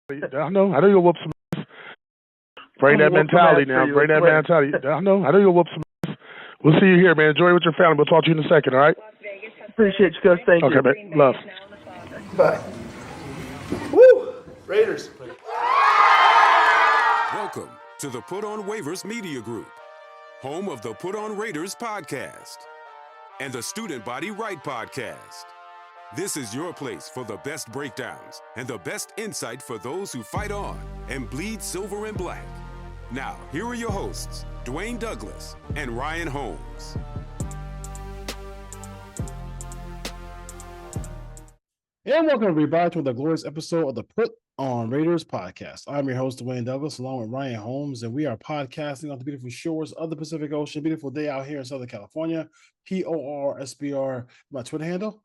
I know you'll whoop some. Bring that mentality now. Bring that mentality. I know you'll whoop some. We'll see you here, man. Enjoy with your family. We'll talk to you in a second, all right? Appreciate you, guys. Thank you. Okay, man. Love. Bye. Woo! Raiders. Welcome to the Put on Waivers Media Group, home of the Put on Raiders podcast and the Student Body Right podcast. This is your place for the best breakdowns and the best insight for those who fight on and bleed silver and black. Now, here are your hosts, Dwayne Douglas and Ryan Holmes. And welcome everybody to the glorious episode of the Put on Raiders podcast. I'm your host, Dwayne Douglas, along with Ryan Holmes, and we are podcasting on the beautiful shores of the Pacific Ocean. Beautiful day out here in Southern California. PORSBR, my Twitter handle.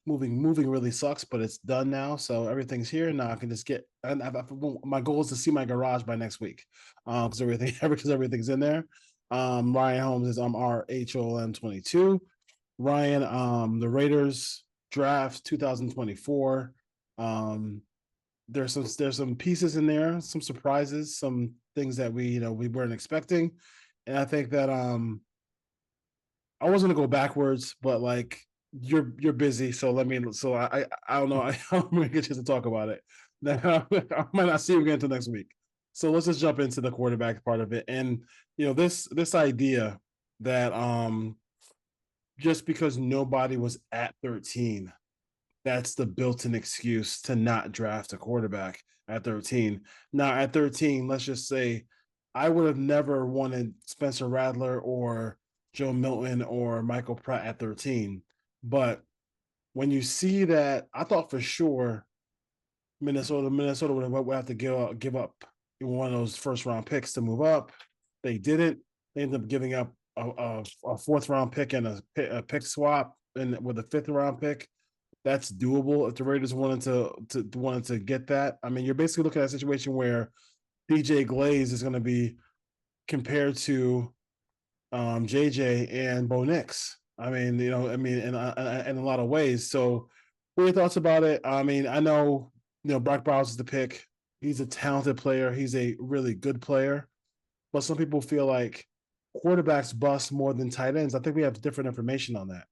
Moving really sucks, but it's done now, so everything's here now. I can just get. And my goal is to see my garage by next week, because everything's in there. Ryan Holmes is RHOM22. Ryan, the Raiders draft 2024. There's some pieces in there, some surprises, some things that we weren't expecting, and I think that I wasn't gonna go backwards, but like you're busy, so I don't know. I'm gonna get you to talk about it. Now, I might not see you again until next week. So let's just jump into the quarterback part of it, and this idea that just because nobody was at 13, that's the built-in excuse to not draft a quarterback at 13. Now, at 13, let's just say I would have never wanted Spencer Rattler or Joe Milton or Michael Pratt at 13. But when you see that, I thought for sure Minnesota would have to give up one of those first-round picks to move up. They didn't. They ended up giving up a fourth-round pick and a pick swap and with a fifth-round pick. That's doable if the Raiders wanted to get that. I mean, you're basically looking at a situation where DJ Glaze is going to be compared to JJ and Bo Nix. I mean, in a lot of ways. So, what are your thoughts about it? I mean, I know, Brock Bowers is the pick. He's a talented player. He's a really good player. But some people feel like quarterbacks bust more than tight ends. I think we have different information on that.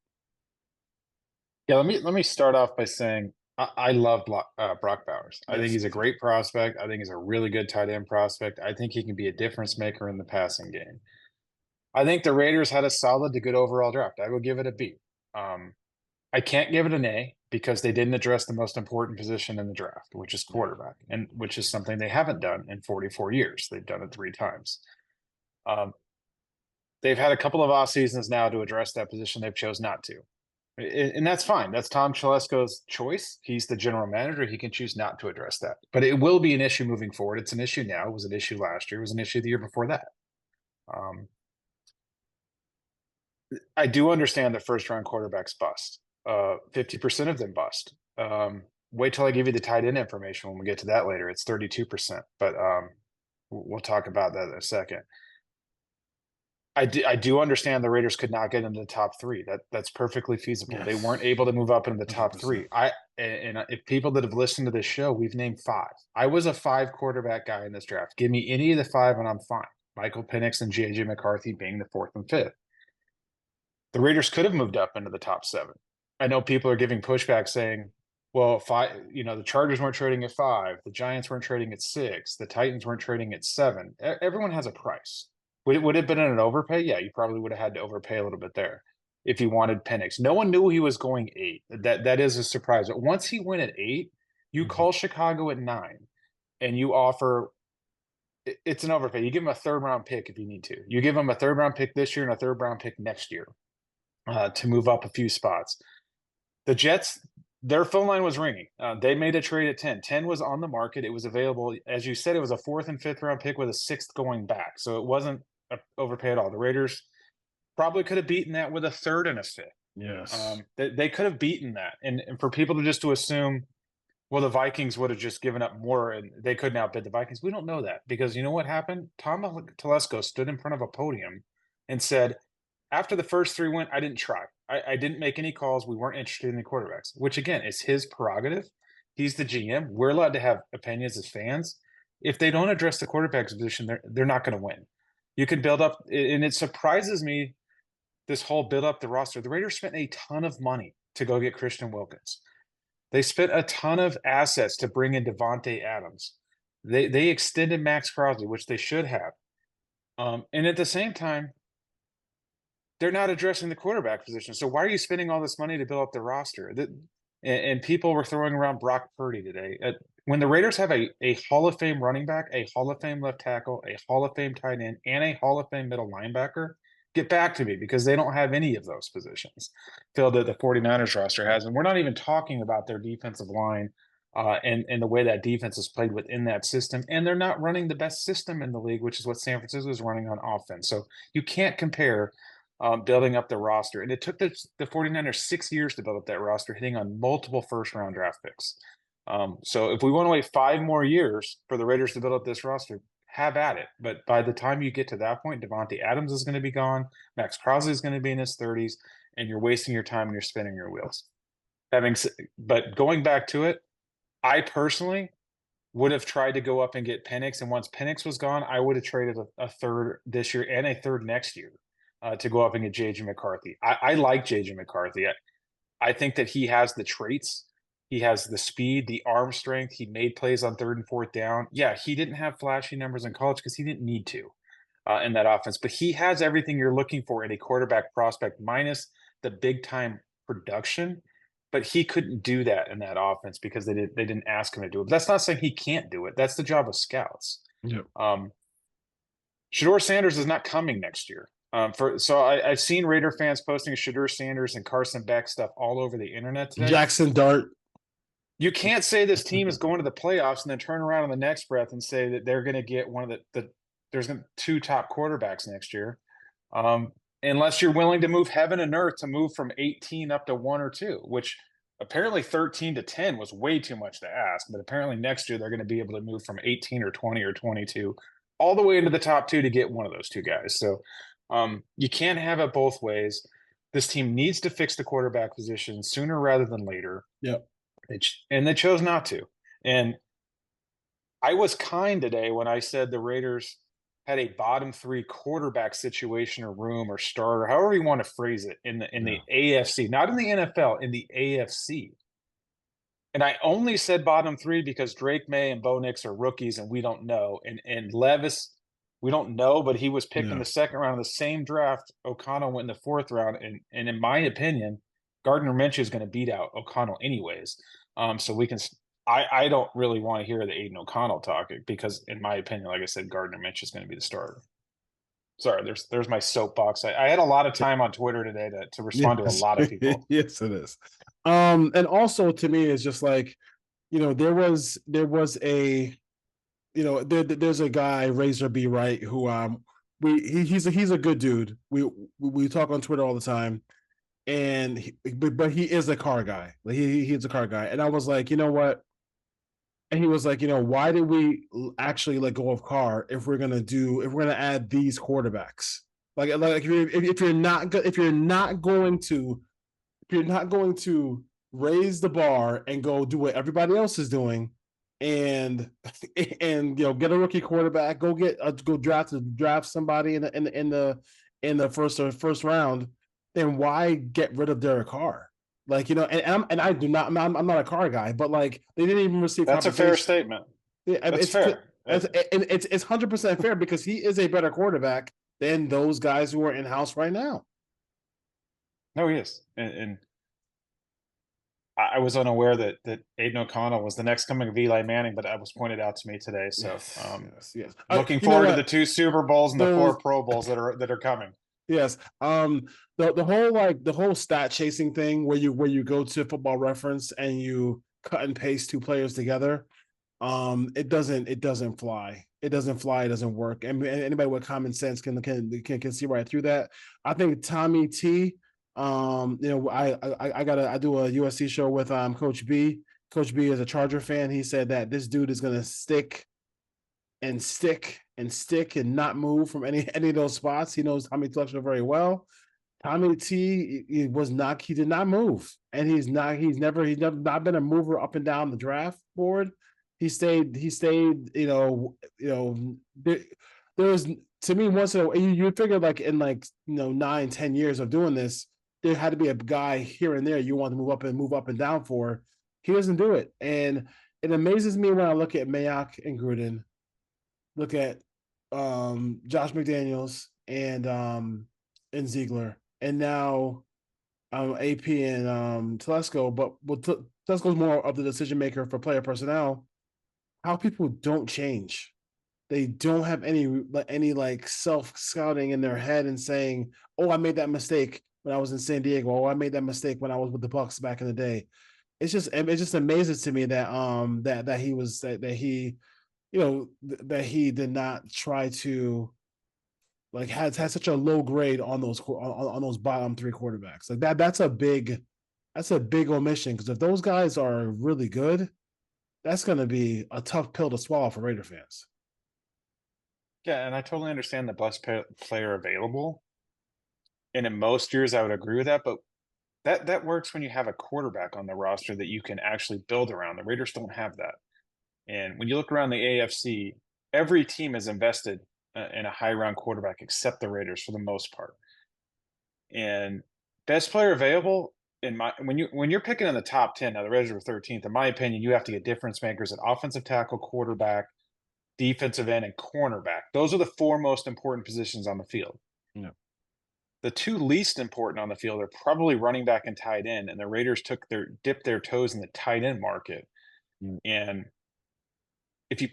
Yeah, let me start off by saying I love Brock Bowers. I think he's a great prospect. I think he's a really good tight end prospect. I think he can be a difference maker in the passing game. I think the Raiders had a solid to good overall draft. I would give it a B. I can't give it an A because they didn't address the most important position in the draft, which is quarterback, and which is something they haven't done in 44 years. They've done it 3 times. They've had a couple of off seasons now to address that position. They've chose not to. And that's fine. That's Tom Telesco's choice. He's the general manager. He can choose not to address that. But it will be an issue moving forward. It's an issue now. It was an issue last year. It was an issue the year before that. I do understand that first-round quarterbacks bust. 50% of them bust. Wait till I give you the tight end information when we get to that later. It's 32%. But we'll talk about that in a second. I do understand the Raiders could not get into the top 3. That's perfectly feasible. Yes. They weren't able to move up into the top 100%. 3. And if people that have listened to this show, we've named 5. I was a 5 quarterback guy in this draft. Give me any of the 5 and I'm fine. Michael Penix and JJ McCarthy being the 4th and 5th. The Raiders could have moved up into the top 7. I know people are giving pushback saying, well, 5, the Chargers weren't trading at 5, the Giants weren't trading at 6, the Titans weren't trading at 7. Everyone has a price. Would it have been an overpay? Yeah, you probably would have had to overpay a little bit there if you wanted Penix. No one knew he was going 8. That is a surprise. But once he went at 8, you call Chicago at 9, and you offer – it's an overpay. You give him a third-round pick if you need to. You give him a third-round pick this year and a third-round pick next year to move up a few spots. The Jets – their phone line was ringing. They made a trade at 10. 10 was on the market. It was available. As you said, it was a 4th and 5th round pick with a 6th going back. So it wasn't an overpay at all. The Raiders probably could have beaten that with a 3rd and a 5th. Yes. They could have beaten that. And for people to just assume, well, the Vikings would have just given up more and they couldn't outbid the Vikings. We don't know that because you know what happened? Tom Telesco stood in front of a podium and said, after the first 3 went, I didn't try. I didn't make any calls. We weren't interested in the quarterbacks, which again is his prerogative. He's the GM. We're allowed to have opinions as fans. If they don't address the quarterback position, they're not going to win. You can build up, and it surprises me, this whole build up the roster. The Raiders spent a ton of money to go get Christian Wilkins. They spent a ton of assets to bring in Devontae Adams. They extended Max Crosby, which they should have. And at the same time, they're not addressing the quarterback position. So why are you spending all this money to build up the roster? And people were throwing around Brock Purdy today. When the Raiders have a Hall of Fame running back, a Hall of Fame left tackle, a Hall of Fame tight end, and a Hall of Fame middle linebacker, get back to me, because they don't have any of those positions filled that the 49ers roster has. And we're not even talking about their defensive line and the way that defense is played within that system. And they're not running the best system in the league, which is what San Francisco is running on offense. So you can't compare building up the roster. And it took the 49ers 6 years to build up that roster, hitting on multiple first-round draft picks. So if we want to wait 5 more years for the Raiders to build up this roster, have at it. But by the time you get to that point, Devontae Adams is going to be gone. Max Crosby is going to be in his 30s, and you're wasting your time and you're spinning your wheels. But going back to it, I personally would have tried to go up and get Penix. And once Penix was gone, I would have traded a third this year and a third next year to go up and get J.J. McCarthy. I like J.J. McCarthy. I think that he has the traits. He has the speed, the arm strength. He made plays on 3rd and 4th down. Yeah, he didn't have flashy numbers in college because he didn't need to in that offense. But he has everything you're looking for in a quarterback prospect, minus the big-time production. But he couldn't do that in that offense because they didn't ask him to do it. But that's not saying he can't do it. That's the job of scouts. Yep. Shedeur Sanders is not coming next year. So I've seen Raider fans posting Shedeur Sanders and Carson Beck stuff all over the internet today. Jackson Dart. You can't say this team is going to the playoffs and then turn around in the next breath and say that they're going to get one of there's going to 2 top quarterbacks next year. Unless you're willing to move heaven and earth to move from 18 up to 1 or 2, which apparently 13 to 10 was way too much to ask. But apparently next year they're going to be able to move from 18 or 20 or 22 all the way into the top 2 to get one of those 2 guys. So you can't have it both ways. This team needs to fix the quarterback position sooner rather than later. Yep. And they chose not to. And I was kind today when I said the Raiders had a bottom 3 quarterback situation or room or starter, however you want to phrase it, in the AFC, not in the NFL, in the AFC. And I only said bottom 3 because Drake May and Bo Nix are rookies and we don't know. And Levis, we don't know, but he was picked in the 2nd round of the same draft. O'Connell went in the 4th round. And in my opinion, Gardner Minshew is going to beat out O'Connell anyways. So we can I don't really want to hear the Aiden O'Connell talking because, in my opinion, like I said, Gardner Minshew is going to be the starter. Sorry, there's my soapbox. I had a lot of time on Twitter today to respond to a lot of people. Yes, it is. And also to me, it's just like, there was a, there's a guy, Razor B. Wright, who he's a good dude. We talk on Twitter all the time, but he is a car guy. Like he's a car guy, and I was like, you know what? And he was like, why did we actually let go of Carr if we're gonna add these quarterbacks? Like if you're not going to raise the bar and go do what everybody else is doing, and get a rookie quarterback, go draft somebody in the first round, then why get rid of Derek Carr? Like, and I'm not a car guy, but like they didn't even receive. That's a fair statement. Yeah, it's fair. It's 100% fair because he is a better quarterback than those guys who are in house right now. No, he is, and I was unaware that Aiden O'Connell was the next coming of Eli Manning, but that was pointed out to me today. So, yes. Looking forward to the 2 Super Bowls and the 4 Pro Bowls that are coming. Yes. The whole stat chasing thing where you go to Football Reference and you cut and paste 2 players together, it doesn't fly. It doesn't fly. It doesn't work. And anybody with common sense can see right through that. I think Tommy T. I do a USC show with Coach B. Coach B is a Charger fan. He said that this dude is gonna stick and not move from any of those spots. He knows Tommy Telesco very well. Tommy T he did not move. and he's never not been a mover up and down the draft board. He stayed. There's to me once in a while, you figure like in 9-10 years of doing this, there had to be a guy here and there you want to move up and down for. He doesn't do it, and it amazes me when I look at Mayock and Gruden, look at Josh McDaniels and Ziegler, and now AP and Telesco, but Telesco's more of the decision maker for player personnel. How people don't change. They don't have any self scouting in their head and saying, "Oh, I made that mistake when I was in San Diego. Oh, I made that mistake when I was with the Bucks back in the day." It just amazes to me that that he did not try to had such a low grade on those bottom three quarterbacks. Like that's a big omission, because if those guys are really good, that's going to be a tough pill to swallow for Raider fans. Yeah, and I totally understand the best player available. And in most years, I would agree with that. But that works when you have a quarterback on the roster that you can actually build around. The Raiders don't have that. And when you look around the AFC, every team is invested in a high-round quarterback except the Raiders for the most part. And best player available, when you're picking in the top 10, now the Raiders were 13th. In my opinion, you have to get difference makers at offensive tackle, quarterback, defensive end, and cornerback. Those are the four most important positions on the field. Yeah. The two least important on the field are probably running back and tight end, and the Raiders dipped their toes in the tight end market. And if you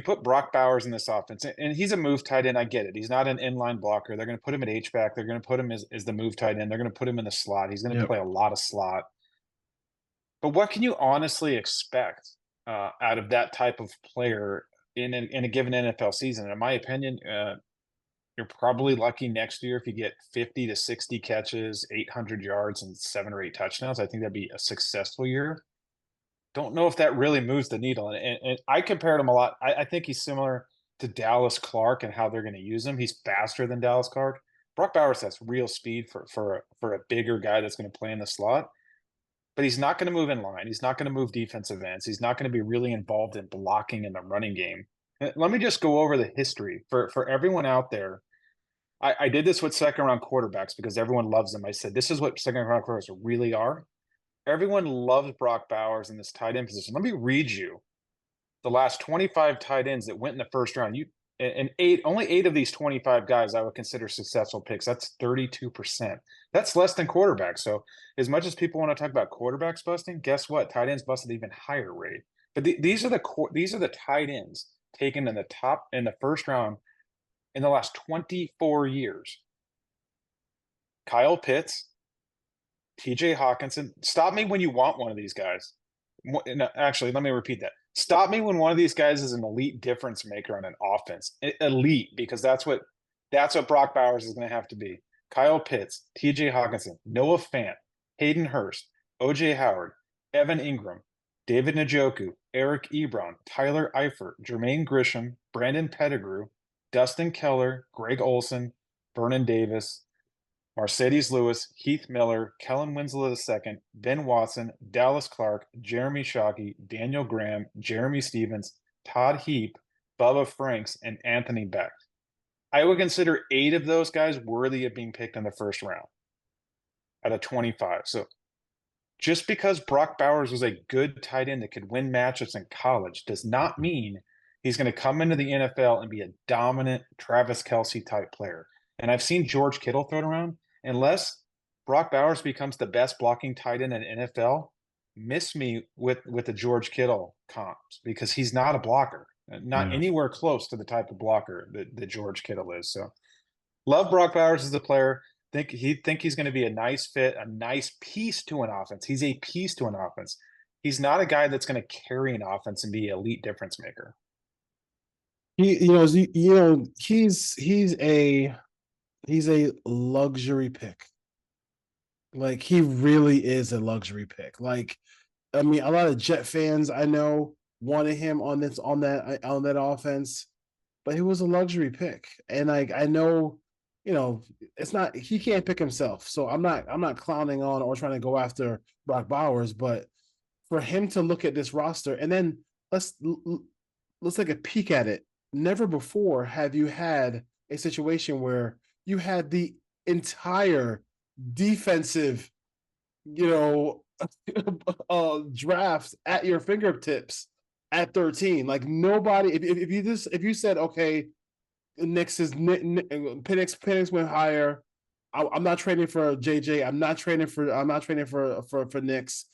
put Brock Bowers in this offense, and he's a move tight end, I get it. He's not an inline blocker. They're going to put him at H-back. They're going to put him as the move tight end. They're going to put him in the slot. He's going to play a lot of slot. But what can you honestly expect out of that type of player in a given NFL season? In my opinion, you're probably lucky next year if you get 50 to 60 catches, 800 yards, and 7 or 8 touchdowns. I think that'd be a successful year. Don't know if that really moves the needle. And I compared him a lot. I think he's similar to Dallas Clark and how they're going to use him. He's faster than Dallas Clark. Brock Bowers has real speed for a bigger guy that's going to play in the slot. But he's not going to move in line. He's not going to move defensive ends. He's not going to be really involved in blocking in the running game. Let me just go over the history for everyone out there. I did this with second-round quarterbacks because everyone loves them. I said, this is what second-round quarterbacks really are. Everyone loves Brock Bowers in this tight end position. Let me read you the last 25 tight ends that went in the first round. Only 8 of these 25 guys I would consider successful picks. That's 32%. That's less than quarterbacks. So as much as people want to talk about quarterbacks busting, guess what? Tight ends busted even higher rate. But these are the tight ends taken in the first round in the last 24 years. Kyle Pitts, TJ Hawkinson. Stop me when you want one of these guys. No, actually, let me repeat that. Stop me when one of these guys is an elite difference maker on an offense. Elite, because that's what Brock Bowers is going to have to be. Kyle Pitts, TJ Hawkinson, Noah Fant, Hayden Hurst, OJ Howard, Evan Ingram, David Njoku, Eric Ebron, Tyler Eifert, Jermaine Grisham, Brandon Pettigrew, Dustin Keller, Greg Olson, Vernon Davis, Mercedes Lewis, Heath Miller, Kellen Winslow II, Ben Watson, Dallas Clark, Jeremy Shockey, Daniel Graham, Jeremy Stevens, Todd Heap, Bubba Franks, and Anthony Beck. I would consider 8 of those guys worthy of being picked in the first round out of 25. So just because Brock Bowers was a good tight end that could win matchups in college does not mean he's going to come into the NFL and be a dominant Travis Kelce type player. And I've seen George Kittle thrown around. Unless Brock Bowers becomes the best blocking tight end in the NFL, miss me with the George Kittle comps, because he's not a blocker, not anywhere close to the type of blocker that George Kittle is. So love Brock Bowers as a player. Think he's going to be a nice fit, a nice piece to an offense. He's a piece to an offense. He's not a guy that's going to carry an offense and be an elite difference maker. He's a luxury pick. Like, he really is a luxury pick. Like, I mean, a lot of Jet fans I know wanted him on that offense, but he was a luxury pick. And I know it's not, he can't pick himself. So I'm not clowning on or trying to go after Brock Bowers, but for him to look at this roster and then let's take a peek at it. Never before have you had a situation where you had the entire defensive, draft at your fingertips at 13. Like nobody, if you said, okay, Penix went higher. I'm not trading for JJ. I'm not trading for Knicks.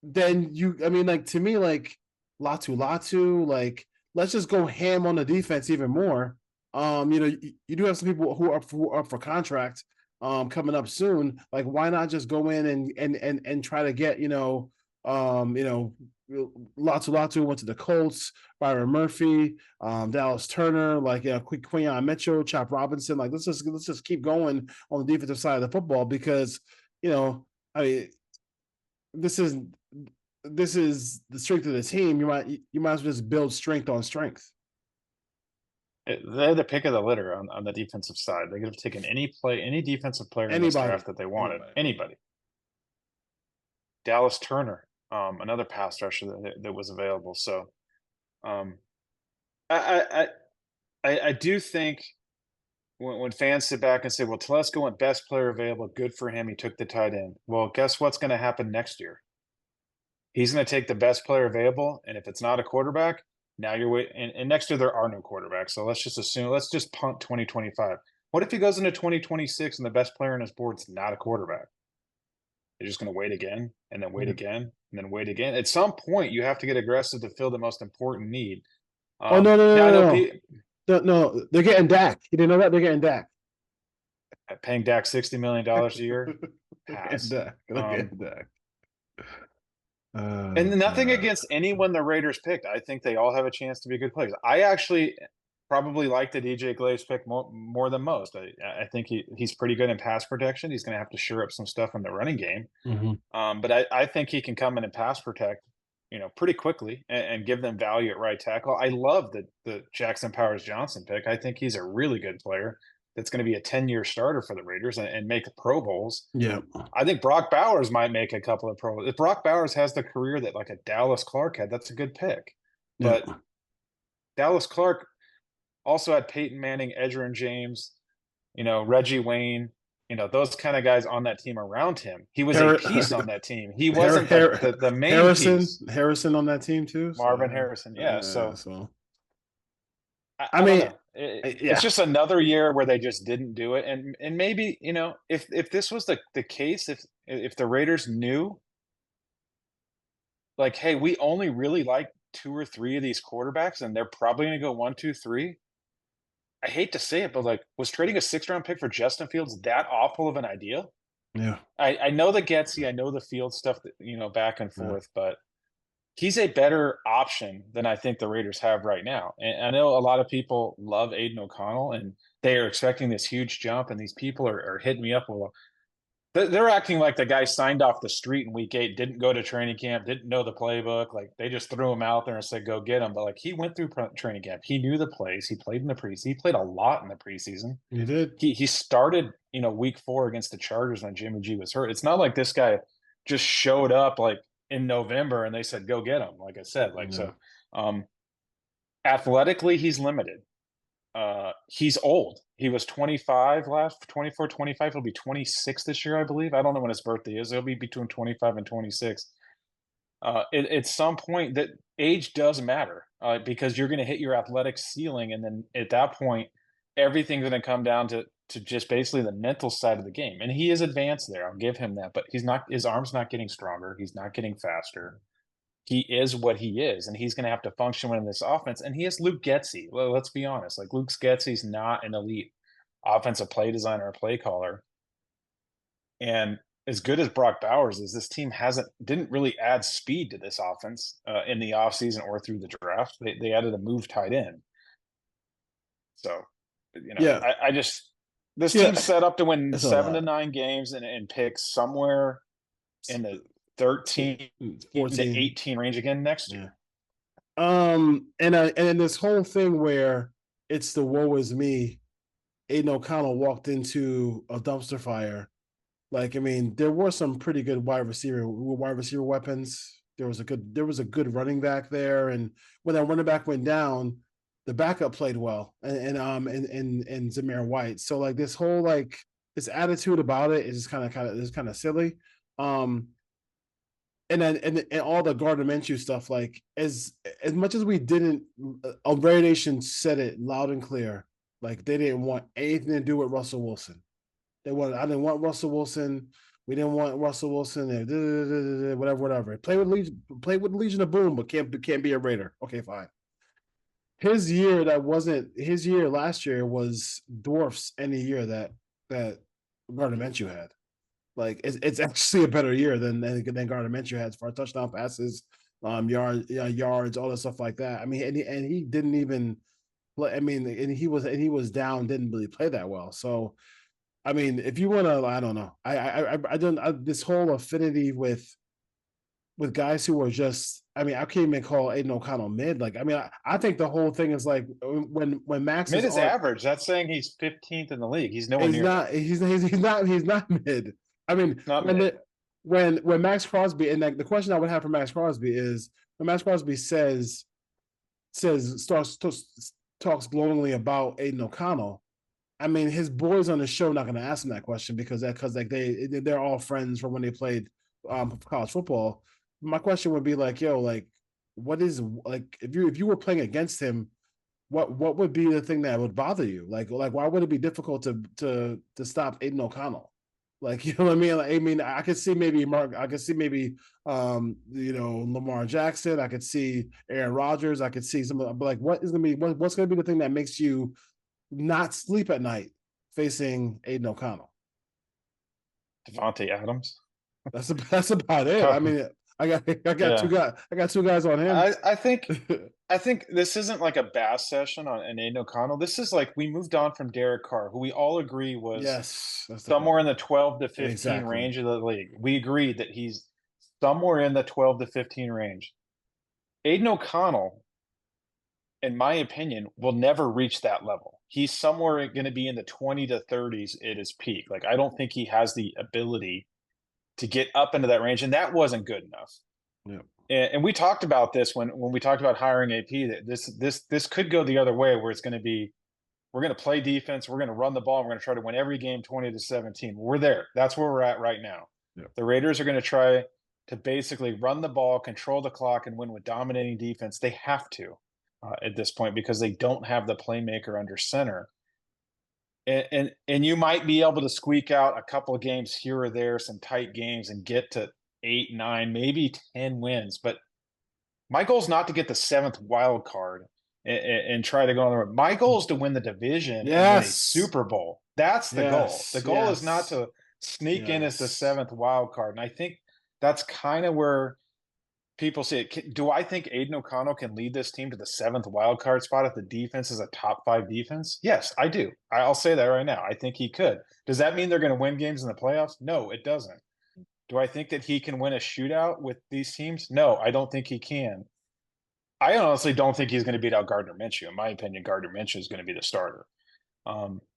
Then to me, like Latu, like let's just go ham on the defense even more. You do have some people who are up for contract coming up soon. Like, why not just go in and try to get Latu went to the Colts, Byron Murphy, Dallas Turner, like Quinyon Mitchell, Chop Robinson. Like let's just keep going on the defensive side of the football because I mean this is the strength of the team. You might as well just build strength on strength. They're the pick of the litter on the defensive side. They could have taken any defensive player in this draft that they wanted. Anybody. Dallas Turner, another pass rusher that was available. So, I do think when fans sit back and say, "Well, Telesco went best player available, good for him. He took the tight end." Well, guess what's going to happen next year? He's going to take the best player available, and if it's not a quarterback, now you're waiting. And next year there are no quarterbacks, so let's just punt 2025. What if he goes into 2026 and the best player on his board's not a quarterback? They're just going to wait again, and then wait again, and then wait again. At some point, you have to get aggressive to fill the most important need. No, they're getting Dak. You didn't know that? They're getting Dak. Paying Dak $60 million a year? Pass. They're getting Dak. And nothing against anyone the Raiders picked. I think they all have a chance to be good players. I actually probably like the DJ Glaze pick more than most. I think he's pretty good in pass protection. He's going to have to shore up some stuff in the running game. Mm-hmm. But I think he can come in and pass protect, pretty quickly and give them value at right tackle. I love the Jackson Powers Johnson pick. I think he's a really good player that's going to be a 10-year starter for the Raiders and make Pro Bowls. Yeah. I think Brock Bowers might make a couple of Pro Bowls. If Brock Bowers has the career that like a Dallas Clark had, that's a good pick. But Dallas Clark also had Peyton Manning, Edgerrin James, Reggie Wayne, those kind of guys on that team around him. He was a piece on that team. He wasn't the main piece. Harrison on that team too. Marvin Harrison. Yeah. So I mean, it's just another year where they just didn't do it. And maybe, if this was the case, if the Raiders knew, like, hey, we only really like 2 or 3 of these quarterbacks and they're probably going to go 1, 2, 3. I hate to say it, but like, was trading a 6th-round pick for Justin Fields that awful of an idea? Yeah. I know the Getsy, I know the Field stuff, back and forth, but he's a better option than I think the Raiders have right now. And I know a lot of people love Aiden O'Connell and they are expecting this huge jump, and these people are hitting me up. Well, they're acting like the guy signed off the street in week 8, didn't go to training camp, didn't know the playbook. Like they just threw him out there and said, go get him. But like he went through training camp. He knew the plays. He played in the preseason. He played a lot in the preseason. He did. He started, week 4 against the Chargers when Jimmy G was hurt. It's not like this guy just showed up like in November and they said, go get him. Like I said, so athletically, he's limited. He's old. He was 25 24, 25. He'll be 26 this year, I believe. I don't know when his birthday is. He'll be between 25 and 26. At some point, that age does matter because you're going to hit your athletic ceiling. And then at that point, everything's going to come down to just basically the mental side of the game. And he is advanced there. I'll give him that. But his arm's not getting stronger. He's not getting faster. He is what he is, and he's going to have to function within this offense. And he is Luke Getsy. Well, let's be honest. Like Luke Getsy's not an elite offensive play designer or play caller. And as good as Brock Bowers is, this team didn't really add speed to this offense in the offseason or through the draft. They added a move tight end. So, this team's set up to win 7 to 9 games and pick somewhere in the 13 14 to 18 range again next year. And this whole thing where it's the woe is me Aiden O'Connell walked into a dumpster fire. Like, I mean, there were some pretty good wide receiver weapons. There was a good running back there, and when that running back went down, the backup played well, and Zamir White. So like this whole like this attitude about it is just kind of silly. And then and all the Gardner Minshew stuff, like as much as we didn't, Raider Nation said it loud and clear, like they didn't want anything to do with Russell Wilson. I didn't want Russell Wilson. We didn't want Russell Wilson. Whatever. Play with Legion of Boom, but can't be a Raider. Okay, fine. His year last year was dwarfs any year that Gardner Minshew had. Like it's actually a better year than Gardner Minshew had for touchdown passes, yards, all that stuff like that. I mean, and he didn't even play. I mean, and he was down, didn't really play that well. So, I mean, if you want to, I don't know. I don't this whole affinity with guys who are just. I mean, I can't even call Aiden O'Connell mid. Like, I mean, I think the whole thing is like when Max mid is average. That's saying he's 15th in the league. He's nowhere near. Not. He's not mid. I mean, when Max Crosby, and like the question I would have for Max Crosby is when Max Crosby talks glowingly about Aiden O'Connell. I mean, his boys on the show not going to ask him that question because they're all friends from when they played college football. My question would be like, yo, like, what is like if you were playing against him, what would be the thing that would bother you? Like why would it be difficult to stop Aiden O'Connell? Like, you know what I mean? Like, I mean, I could see maybe Lamar Jackson. I could see Aaron Rodgers. I could see but like, what's going to be the thing that makes you not sleep at night facing Aiden O'Connell? Devontae Adams. That's about it. I mean, I got two guys on him. I think this isn't like a bass session on an Aiden O'Connell. This is like we moved on from Derek Carr, who we all agree was somewhere in the 12 to 15 range of the league. We agreed that he's somewhere in the 12 to 15 range. Aiden O'Connell, in my opinion, will never reach that level. He's somewhere going to be in the 20 to 30s at his peak. Like, I don't think he has the ability to get up into that range, and that wasn't good enough. Yeah. And we talked about this when we talked about hiring AP, that this could go the other way, where it's going to be, we're going to play defense, we're going to run the ball, and we're going to try to win every game 20 to 17. We're there. That's where we're at right now. Yeah. The Raiders are going to try to basically run the ball, control the clock, and win with dominating defense. They have to at this point because they don't have the playmaker under center. And you might be able to squeak out a couple of games here or there, some tight games, and get to 8, 9, maybe 10 wins. But my goal is not to get the 7th wild card and try to go on the road. My goal is to win the division and win a Super Bowl. That's the goal. The goal is not to sneak in as the 7th wild card. And I think that's kind of where people say it. Do I think Aiden O'Connell can lead this team to the 7th wild card spot if the defense is a top 5 defense? Yes, I do. I'll say that right now. I think he could. Does that mean they're going to win games in the playoffs? No, it doesn't. Do I think that he can win a shootout with these teams? No, I don't think he can. I honestly don't think he's going to beat out Gardner Minshew. In my opinion, Gardner Minshew is going to be the starter.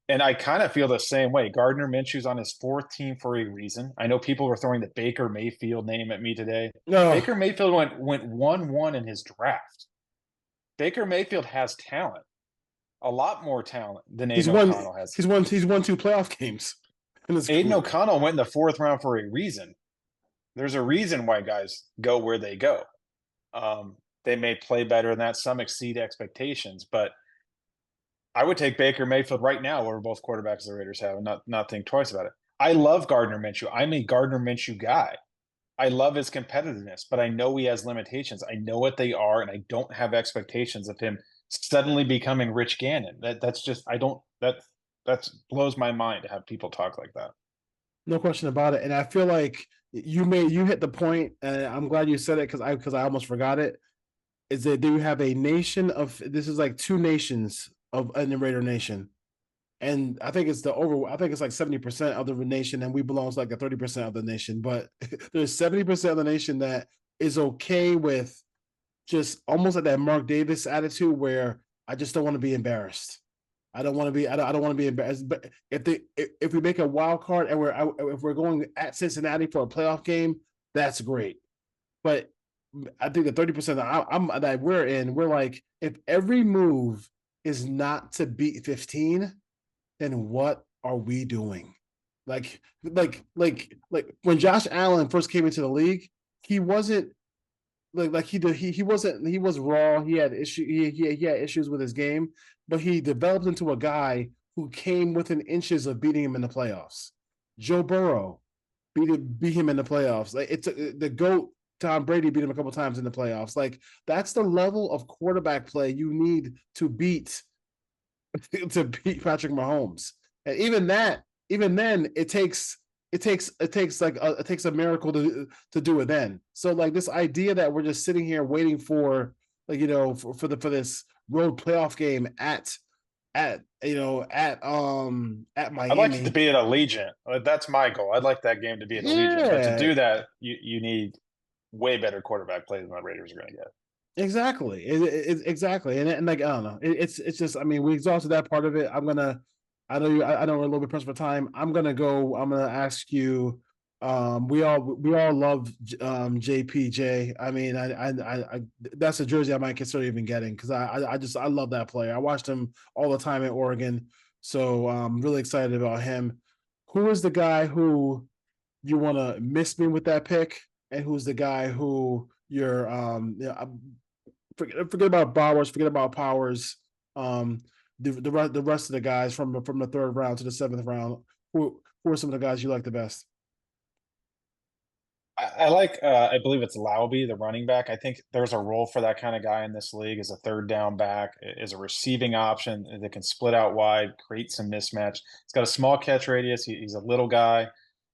And I kind of feel the same way. Gardner Minshew's on his 4th team for a reason. I know people were throwing the Baker Mayfield name at me today. No. Baker Mayfield went 1-1 in his draft. Baker Mayfield has talent, a lot more talent than Aiden O'Connell has. He's won 2 playoff games. Aiden O'Connell went in the 4th round for a reason. There's a reason why guys go where they go. They may play better than that. Some exceed expectations, but I would take Baker Mayfield right now over both quarterbacks the Raiders have and not think twice about it. I love Gardner Minshew. I'm a Gardner Minshew guy. I love his competitiveness, but I know he has limitations. I know what they are, and I don't have expectations of him suddenly becoming Rich Gannon. That blows my mind to have people talk like that. No question about it. And I feel like you hit the point, and I'm glad you said it because I almost forgot it. Is that you have a nation of, this is like 2 nations in the Raider Nation. And I think it's like 70% of the nation, and we belong to like the 30% of the nation. But there's 70% of the nation that is okay with just almost like that Mark Davis attitude where I just don't want to be embarrassed. I don't want to be. I don't want to be embarrassed. But if we make a wild card and if we're going at Cincinnati for a playoff game, that's great. But I think the 30% that we're in, we're like, if every move is not to beat 15, then what are we doing? Like when Josh Allen first came into the league, he wasn't he was raw. He had he had issues with his game, but he developed into a guy who came within inches of beating him in the playoffs. Joe Burrow beat him in the playoffs. Like it's the GOAT Tom Brady beat him a couple times in the playoffs. Like that's the level of quarterback play you need to beat Patrick Mahomes. And even then, it takes a miracle to do it then. So like this idea that we're just sitting here waiting for for this road playoff game at Miami. I'd like it to be at Allegiant. That's my goal. I'd like that game to be at Allegiant. But to do that, you need way better quarterback play than the Raiders are going to get. Exactly. Exactly. And like, I don't know. It's just, I mean, we exhausted that part of it. I know we're a little bit pressed for time. I'm going to ask you, we all love JPJ. I mean, I that's a jersey I might consider even getting because I love that player. I watched him all the time at Oregon. So I'm really excited about him. Who is the guy who you want to miss me with that pick? And who's the guy who you're forget about Bowers, forget about Powers. The rest of the guys from the third round to the seventh round. Who are some of the guys you like the best? I like, I believe it's Lauby, the running back. I think there's a role for that kind of guy in this league as a third down back, as a receiving option that can split out wide, create some mismatch. He's got a small catch radius. He's a little guy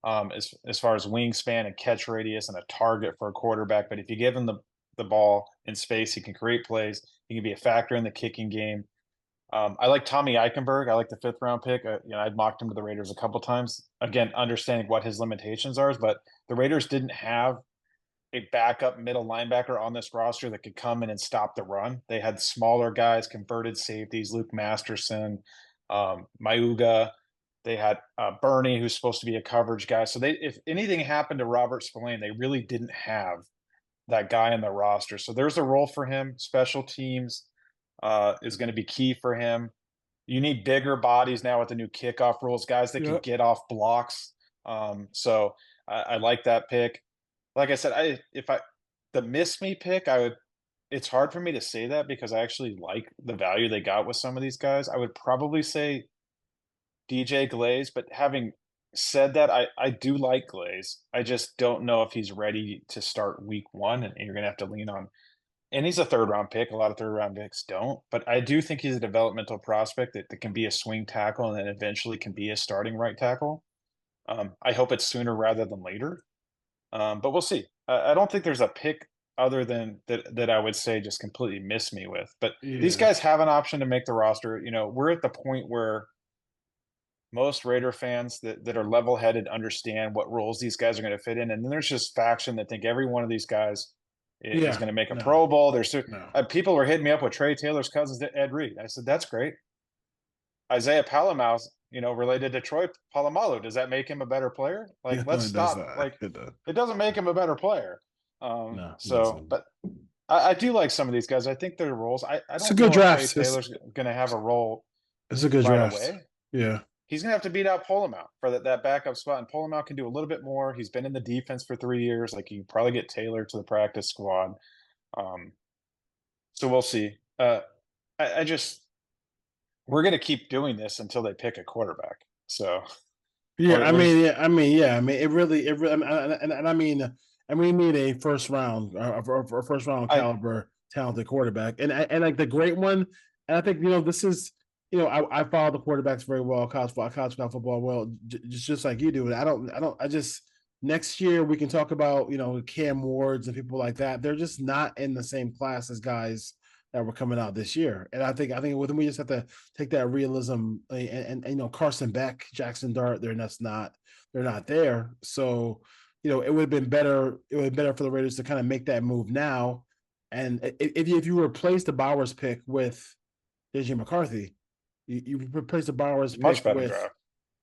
as far as wingspan and catch radius and a target for a quarterback. But if you give him the ball in space, he can create plays. He can be a factor in the kicking game. I like Tommy Eichenberg. I like the 5th round pick. I'd mocked him to the Raiders a couple times. Again, understanding what his limitations are, but the Raiders didn't have a backup middle linebacker on this roster that could come in and stop the run. They had smaller guys, converted safeties, Luke Masterson, Mayuga. They had Bernie, who's supposed to be a coverage guy. So if anything happened to Robert Spillane, they really didn't have that guy in the roster. So there's a role for him. Special teams is going to be key for him. You need bigger bodies now with the new kickoff rules, guys that can get off blocks. So I like that pick. Like I said, the miss me pick, it's hard for me to say that because I actually like the value they got with some of these guys. I would probably say DJ Glaze, but having said that, I do like Glaze. I just don't know if he's ready to start week 1, and you're going to have to lean on. And he's a 3rd round pick. A lot of 3rd round picks don't, but I do think he's a developmental prospect that can be a swing tackle and then eventually can be a starting right tackle. I hope it's sooner rather than later. But we'll see. I don't think there's a pick other than that I would say just completely miss me with. But these guys have an option to make the roster. We're at the point where most Raider fans that are level-headed understand what roles these guys are going to fit in. And then there's just faction that think every one of these guys is going to make a Pro Bowl. People were hitting me up with Trey Taylor's cousins, Ed Reed. I said, that's great. Isaiah Palomau, related to Troy Polamalu. Does that make him a better player? Like, let's stop. Like, it doesn't make him a better player. But I do like some of these guys. I think their roles. I don't it's a good draft. Trey Taylor's going to have a role. It's a good draft. Away. Yeah. He's going to have to beat out Polamalu for that backup spot, and Polamalu can do a little bit more. He's been in the defense for 3 years. Like, you can probably get Taylor to the practice squad. So we'll see. We're going to keep doing this until they pick a quarterback. So, I mean, it really, and we need a first round caliber talented quarterback, and like the great one. And I think this is. I follow the quarterbacks very well, college football well, just like you do. And next year we can talk about, Cam Wards and people like that. They're just not in the same class as guys that were coming out this year. And I think with them, we just have to take that realism and Carson Beck, Jackson Dart, they're not there. So, it would have been better. It would have been better for the Raiders to kind of make that move now. And if you replace the Bowers pick with JJ McCarthy, You replace the borrower's Much pick better with draft.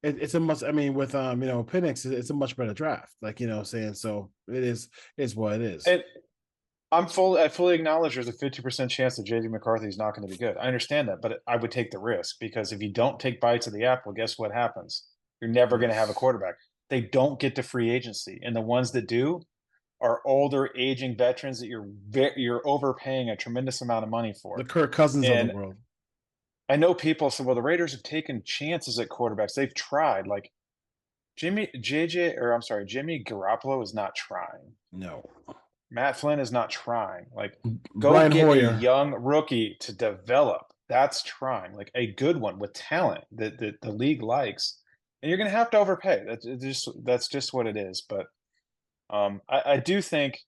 it's a much. I mean, with Penix, it's a much better draft. Like what I'm saying, so it is what it is. And I fully acknowledge there's a 50% chance that JJ McCarthy is not going to be good. I understand that, but I would take the risk because if you don't take bites of the apple, guess what happens? You're never going to have a quarterback. They don't get to free agency, and the ones that do are older, aging veterans that you're overpaying a tremendous amount of money for. The Kirk Cousins of the world. I know people say, well, the Raiders have taken chances at quarterbacks. They've tried. Like Jimmy Garoppolo is not trying. No. Matt Flynn is not trying. Like, go Brian get Hoyer. a young rookie to develop. That's trying. Like a good one with talent that the league likes. And you're going to have to overpay. That's just what it is. But I do think,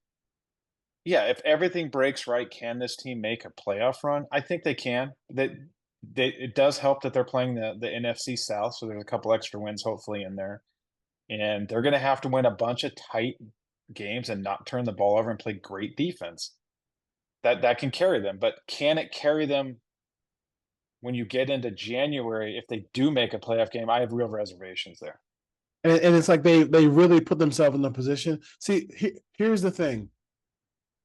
yeah, if everything breaks right, can this team make a playoff run? I think they can. It does help that they're playing the NFC South, so there's a couple extra wins hopefully in there. And they're going to have to win a bunch of tight games and not turn the ball over and play great defense. That can carry them, but can it carry them when you get into January if they do make a playoff game? I have real reservations there. And it's like they really put themselves in the position. See, here's the thing.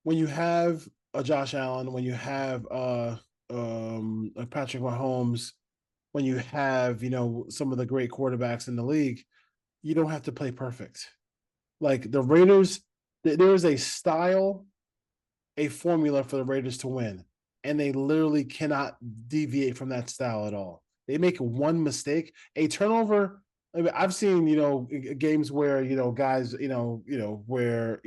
When you have a Josh Allen, when you have a Patrick Mahomes, when you have some of the great quarterbacks in the league, you don't have to play perfect. Like the Raiders, there is a style, a formula for the Raiders to win, and they literally cannot deviate from that style at all. They make one mistake, a turnover. I mean, I've seen games where guys where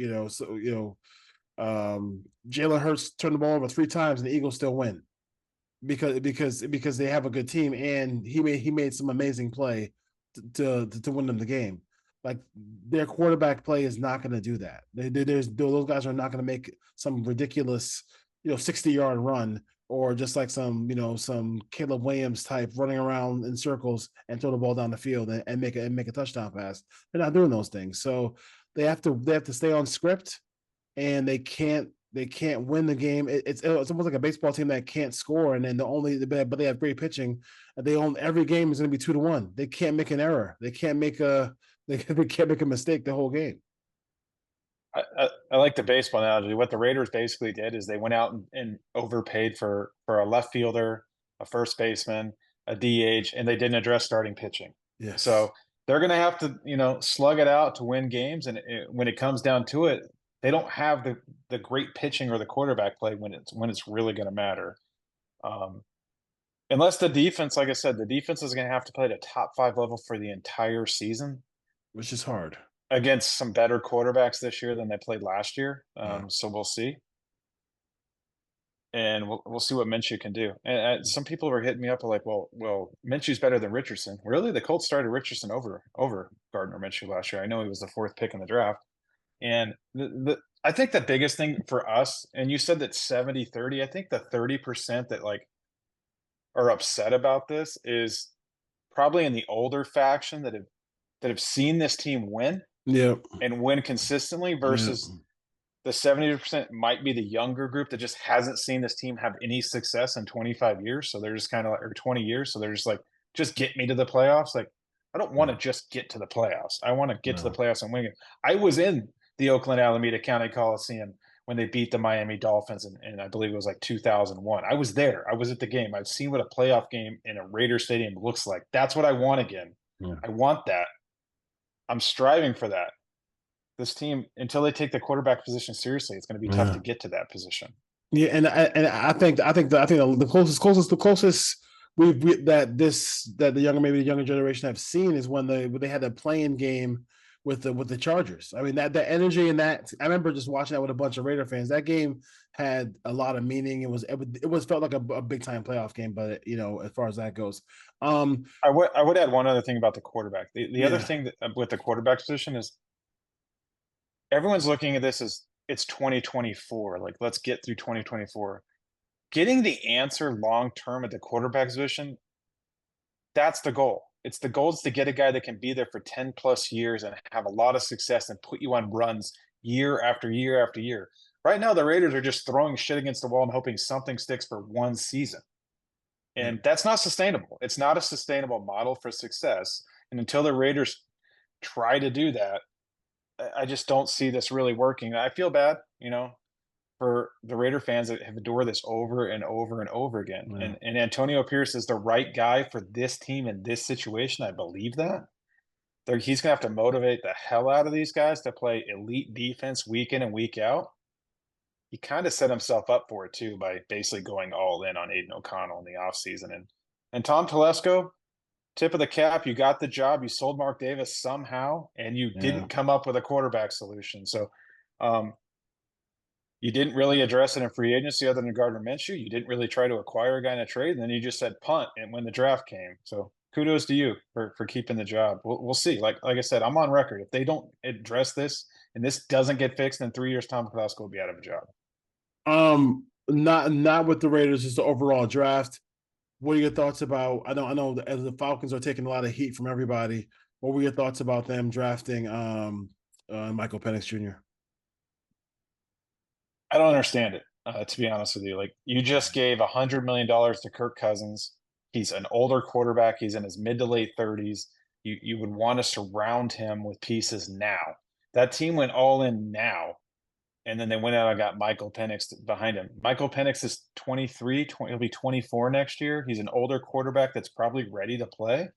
Jalen Hurts turned the ball over 3 times and the Eagles still win because they have a good team and he made some amazing play to win them the game. Like their quarterback play is not going to do that. Those guys are not going to make some ridiculous 60-yard run or just like some Caleb Williams type running around in circles and throw the ball down the field and make a touchdown pass. They're not doing those things. So they have to stay on script, and they can't win the game. It's almost like a baseball team that can't score, and then but they have great pitching. They own every game is going to be 2-1. They can't make an error. They can't make a mistake the whole game. I like the baseball analogy. What the Raiders basically did is they went out and overpaid for a left fielder, a first baseman, a DH, and they didn't address starting pitching. Yes. So they're going to have to, slug it out to win games. And when it comes down to it, they don't have the great pitching or the quarterback play when it's really going to matter. Unless the defense, like I said, the defense is going to have to play at a top 5 level for the entire season, which is hard against some better quarterbacks this year than they played last year. So we'll see. And we'll see what Minshew can do. And some people are hitting me up like, well, Minshew's better than Richardson. Really? The Colts started Richardson over Gardner Minshew last year. I know he was the 4th pick in the draft. And I think the biggest thing for us, and you said that 70-30, I think the 30% that like are upset about this is probably in the older faction that have seen this team win. Yep. And win consistently versus the 70% might be the younger group that just hasn't seen this team have any success in 25 years. So they're just kind of like, or 20 years. So they're just like, just get me to the playoffs. Like, I don't want to just get to the playoffs. I want to get to the playoffs and win it. I was in the Oakland Alameda County Coliseum when they beat the Miami Dolphins and I believe it was like 2001. I was there. I was at the game. I've seen what a playoff game in a Raider stadium looks like. That's what I want again. Yeah. I want that. I'm striving for that. This team, until they take the quarterback position seriously, it's going to be tough to get to that position. Yeah, and I think the closest that the younger generation have seen is when they had the playing game with the Chargers. I mean that energy and that I remember just watching that with a bunch of Raider fans. That game had a lot of meaning. It was felt like a big time playoff game, but as far as that goes, I would add one other thing about the quarterback. The other thing that, with the quarterback position is everyone's looking at this as it's 2024. Like, let's get through 2024. Getting the answer long term at the quarterback position, that's the goal. It's the goal is to get a guy that can be there for 10 plus years and have a lot of success and put you on runs year after year after year. Right now, the Raiders are just throwing shit against the wall and hoping something sticks for one season. And that's not sustainable. It's not a sustainable model for success. And until the Raiders try to do that, I just don't see this really working. I feel bad, for the Raider fans that have endured this over and over and over again. Yeah. And Antonio Pierce is the right guy for this team in this situation. I believe that. He's going to have to motivate the hell out of these guys to play elite defense week in and week out. He kind of set himself up for it too by basically going all in on Aiden O'Connell in the offseason. And Tom Telesco, tip of the cap, you got the job. You sold Mark Davis somehow, and you didn't come up with a quarterback solution. So you didn't really address it in free agency other than Gardner Minshew. You didn't really try to acquire a guy in a trade, and then you just said punt and when the draft came. So kudos to you for keeping the job. We'll see. Like I said, I'm on record. If they don't address this and this doesn't get fixed in 3 years, Tom Telesco will be out of a job. Not with the Raiders, just the overall draft. What are your thoughts about? I know as the Falcons are taking a lot of heat from everybody. What were your thoughts about them drafting Michael Penix Jr.? I don't understand it, to be honest with you. Like, you just gave $100 million to Kirk Cousins. He's an older quarterback. He's in his mid to late 30s. You would want to surround him with pieces now. That team went all in now, and then they went out and got Michael Penix behind him. Michael Penix is 23. He'll be 24 next year. He's an older quarterback that's probably ready to play.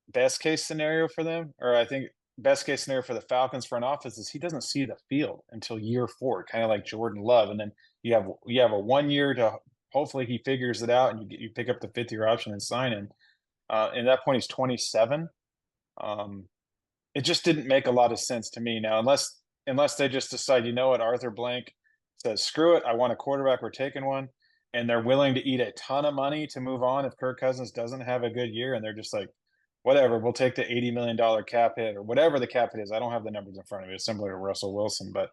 Best case scenario for them, or I think best case scenario for the Falcons front office, is he doesn't see the field until year 4, kind of like Jordan Love. And then you have a 1 year to hopefully he figures it out, and you pick up the 5th year option and sign him. And at that point, he's 27. It just didn't make a lot of sense to me. Now, unless they just decide, you know what, Arthur Blank says, screw it, I want a quarterback, we're taking one, and they're willing to eat a ton of money to move on if Kirk Cousins doesn't have a good year, and they're just like, whatever, we'll take the $80 million cap hit or whatever the cap hit is. I don't have the numbers in front of me. It's similar to Russell Wilson, but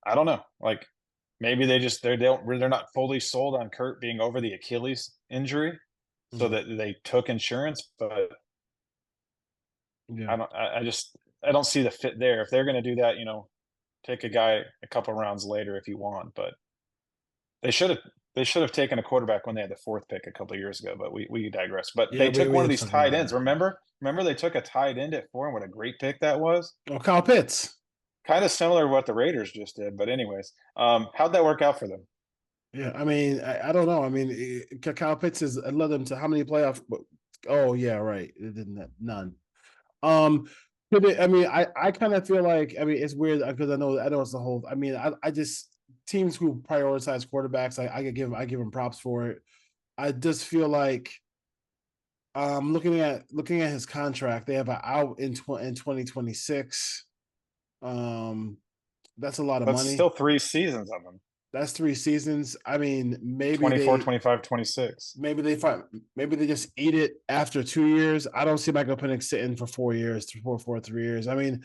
I don't know. Like, maybe they're not fully sold on Kurt being over the Achilles injury, so that they took insurance. But I don't see the fit there. If they're going to do that, take a guy a couple rounds later if you want. But they should have taken a quarterback when they had the 4th pick a couple of years ago. But we digress. But they took one of these tight ends. Remember they took a tight end at 4, and what a great pick that was. Oh, Kyle Pitts. Kind of similar to what the Raiders just did. But anyways, how'd that work out for them? Yeah, I mean, I don't know. I mean, Kyle Pitts has led them to how many playoff? Oh yeah, right. It didn't. None. I kind of feel like, it's weird because I know it's the whole. I mean, I just teams who prioritize quarterbacks, I give them props for it. I just feel like, looking at his contract, they have an out in 2026. That's a lot of money. Still 3 seasons of them. That's 3 seasons. I mean, maybe 24, 25, 26. Maybe they just eat it after 2 years. I don't see Michael Penix sitting for 4 years, 3 years. I mean,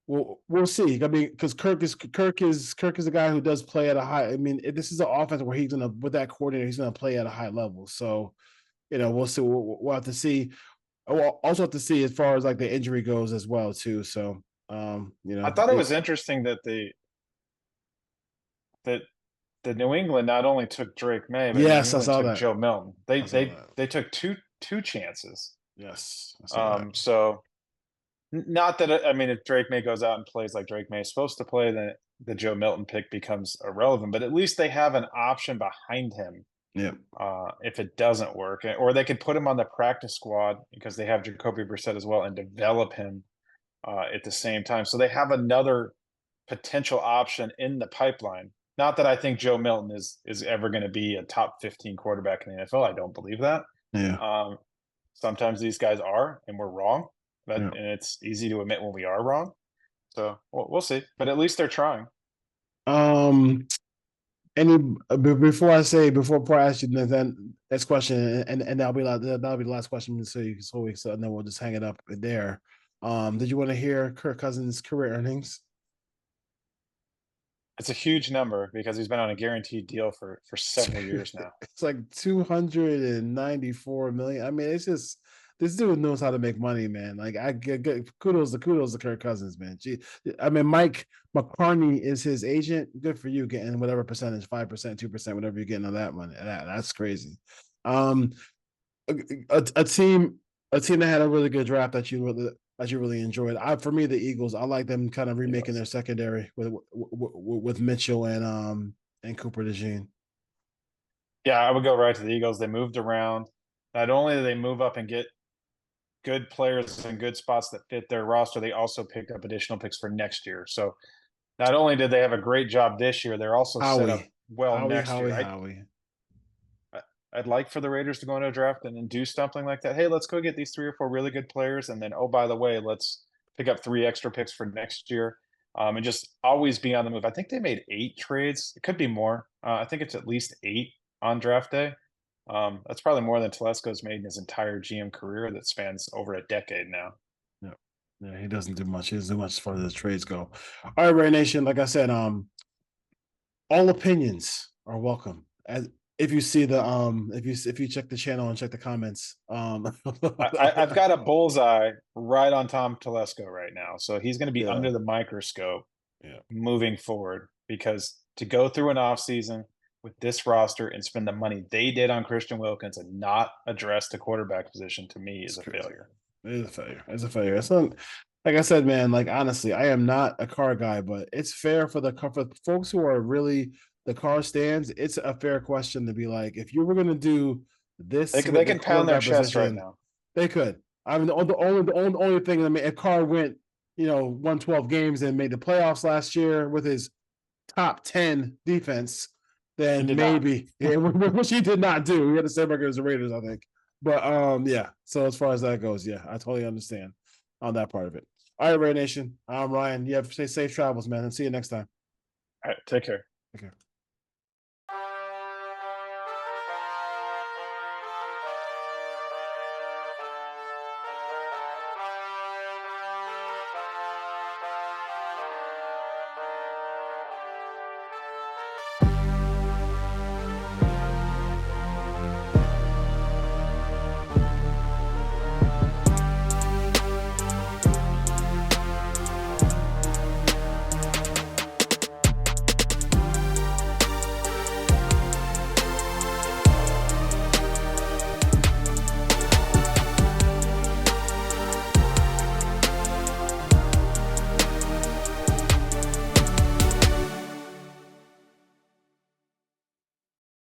we'll see. I mean, because Kirk is a guy who does play at a high. I mean, this is an offense where with that coordinator, he's gonna play at a high level. So, we'll see. We'll have to see. We'll also have to see as far as like the injury goes as well too. So, I thought it was interesting that the New England not only took Drake May, but yes, I saw that. Joe Milton. They took two chances. Yes. So not that if Drake May goes out and plays like Drake May is supposed to play, then the Joe Milton pick becomes irrelevant. But at least they have an option behind him. Yeah. If it doesn't work, or they could put him on the practice squad because they have Jacoby Brissett as well and develop him at the same time. So they have another potential option in the pipeline. Not that I think Joe Milton is ever going to be a top 15 quarterback in the NFL. I don't believe that. Yeah. Sometimes these guys are, and we're wrong. And it's easy to admit when we are wrong. So we'll see. But at least they're trying. Before I ask you the next question, and that'll be the last question, and then we'll just hang it up there. Did you want to hear Kirk Cousins' career earnings? It's a huge number because he's been on a guaranteed deal for several years now. It's like $294 million. I mean, it's just this dude knows how to make money, man. Like I get kudos to Kirk Cousins, man. I mean, Mike McCartney is his agent. Good for you getting whatever percentage, 5%, 2%, whatever you're getting on that money. That's crazy. A team that had a really good draft that you really enjoyed. For me, the Eagles. I like them kind of remaking their secondary with Mitchell and Cooper DeJean. Yeah, I would go right to the Eagles. They moved around. Not only did they move up and get good players in good spots that fit their roster, they also picked up additional picks for next year. So not only did they have a great job this year, they're also set up well next year. I'd like for the Raiders to go into a draft and then do something like that. Hey, let's go get these 3 or 4 really good players. And then, oh, by the way, let's pick up 3 extra picks for next year. And just always be on the move. I think they made 8 trades. It could be more. I think it's at least 8 on draft day. That's probably more than Telesco's made in his entire GM career that spans over a decade now. Yeah, he doesn't do much. He doesn't do much as far as the trades go. All right, Ray Nation. Like I said, all opinions are welcome. If you see the if you check the channel and check the comments, I've got a bullseye right on Tom Telesco right now, so he's going to be under the microscope moving forward, because to go through an offseason with this roster and spend the money they did on Christian Wilkins and not address the quarterback position, to me is a failure. It is a failure. It's a failure. It's not, like I said, man. Like honestly, I am not a car guy, but it's fair for folks who are really the car stands. It's a fair question to be like, if you were going to do this, they can pound their chest right now. They could. I mean, the only thing. I mean, if Carr went, won 12 games and made the playoffs last year with his top 10 defense, then maybe, which he did not do. He had the same record as the Raiders, I think. But yeah. So as far as that goes, yeah, I totally understand on that part of it. All right, Ray Nation. I'm Ryan. You have to say safe travels, man, and see you next time. All right, take care. Okay.